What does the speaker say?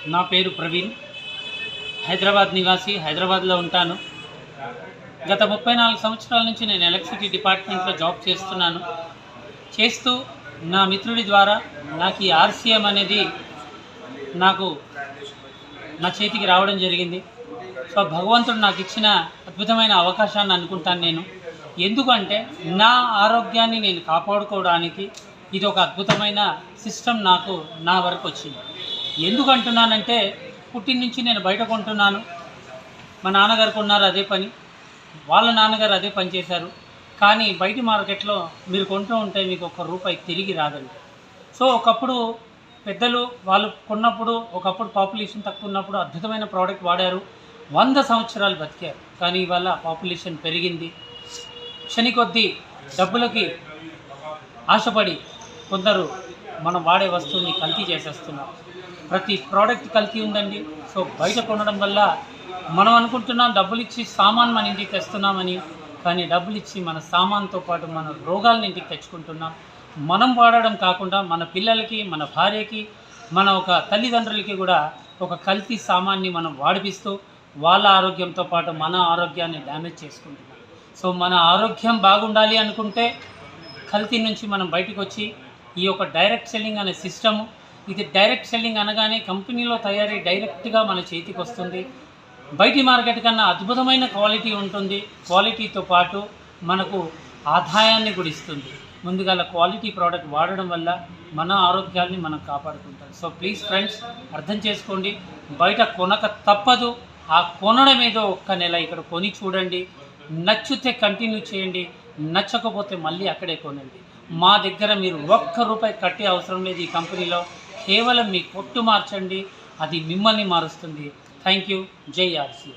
నా పేరు ప్రవీణ్. హైదరాబాద్ నివాసి. హైదరాబాద్లో ఉంటాను. గత 34 సంవత్సరాల నుంచి నేను ఎలక్ట్రిసిటీ డిపార్ట్మెంట్లో జాబ్ చేస్తూ నా మిత్రుడి ద్వారా నాకు ఈ ఆర్సీఎం అనేది నాకు నా చేతికి రావడం జరిగింది. సో భగవంతుడు నాకు ఇచ్చిన అద్భుతమైన అవకాశాన్ని అనుకుంటాను నేను. ఎందుకంటే నా ఆరోగ్యాన్ని నేను కాపాడుకోవడానికి ఇది ఒక అద్భుతమైన సిస్టమ్ నా వరకు వచ్చింది. ఎందుకంటున్నానంటే పుట్టిన నుంచి నేను బయట కొంటున్నాను. మా నాన్నగారు కొన్నారు అదే పని, వాళ్ళ నాన్నగారు అదే పని చేశారు. కానీ బయట మార్కెట్లో మీరు కొంటూ ఉంటే మీకు ₹1 తిరిగి రాదండి. సో ఒకప్పుడు పెద్దలు వాళ్ళు కొన్నప్పుడు, ఒకప్పుడు పాపులేషన్ తక్కువ ఉన్నప్పుడు అద్భుతమైన ప్రోడక్ట్ వాడారు, 100 సంవత్సరాలు బతికారు. కానీ ఇవాళ పాపులేషన్ పెరిగింది. క్షణికొద్దీ డబ్బులకి ఆశపడి కొందరు మనం వాడే వస్తువుని కల్తీ చేసేస్తున్నారు. ప్రతి ప్రోడక్ట్ కల్తీ ఉందండి. సో బయట కొనడం వల్ల మనం అనుకుంటున్నాం డబ్బులు ఇచ్చి సామాన్ మన ఇంటికి తెస్తున్నామని, కానీ డబ్బులు ఇచ్చి మన సామాన్తో పాటు మన రోగాలను ఇంటికి తెచ్చుకుంటున్నాం. మనం వాడడం కాకుండా మన పిల్లలకి, మన భార్యకి, మన ఒక తల్లిదండ్రులకి కూడా ఒక కల్తీ సామాన్ని మనం వాడిపిస్తూ వాళ్ళ ఆరోగ్యంతో పాటు మన ఆరోగ్యాన్ని డ్యామేజ్ చేసుకుంటున్నాం. సో మన ఆరోగ్యం బాగుండాలి అనుకుంటే కల్తీ నుంచి మనం బయటకు వచ్చి ఈ యొక్క డైరెక్ట్ సెల్లింగ్ అనే సిస్టము, ఇది డైరెక్ట్ సెల్లింగ్ అనగానే కంపెనీలో తయారీ డైరెక్ట్గా మన చేతికి వస్తుంది. బయటి మార్కెట్ కన్నా అద్భుతమైన క్వాలిటీ ఉంటుంది. క్వాలిటీతో పాటు మనకు ఆదాయాన్ని కూడా ఇస్తుంది. ముందుగా క్వాలిటీ ప్రోడక్ట్ వాడడం వల్ల మన ఆరోగ్యాన్ని మనం కాపాడుకుంటాం. సో ప్లీజ్ ఫ్రెండ్స్, అర్థం చేసుకోండి. బయట కొనక తప్పదు. ఆ కొనడం ఏదో ఒక్క నెల ఇక్కడ కొని చూడండి. నచ్చితే కంటిన్యూ చేయండి, నచ్చకపోతే మళ్ళీ అక్కడే కొనండి. మా దగ్గర మీరు ₹1 కట్టే అవసరం లేదు. ఈ కంపెనీలో కేవలం మీ కొట్టు మార్చండి, అది మిమ్మల్ని మారుస్తుంది. Thank you. జై ఆర్సీ.